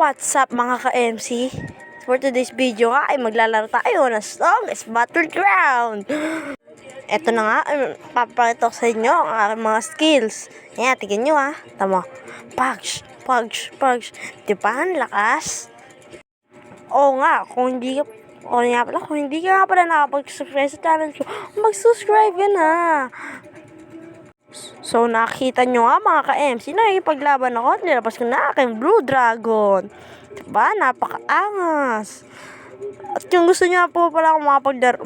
What's up mga ka-MC? For today's video nga ay maglalaro tayo ng Strongest Battleground. Ito na nga, papakita ko sa inyo ang aking mga skills. Ayan, tignan nyo ha. Tama. Pugs. Diba ang lakas? Oo nga, kung hindi ka nga pala nakapag-subscribe sa channel ko, mag-subscribe ka na. So, nakita nyo nga mga ka-MC, nakikipaglaban ako at nilabas ko na aking Blue Dragon. Diba? Napaka-angas. At kung gusto nyo po pala akong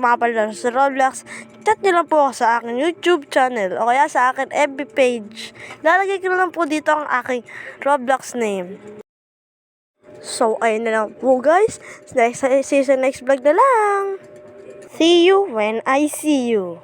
mapagdaro sa Roblox, chat nyo lang po ako sa aking YouTube channel o kaya sa aking FB page. Lalagay ko na lang po dito ang aking Roblox name. So, ayun na lang po guys. See you sa next vlog na lang. See you when I see you.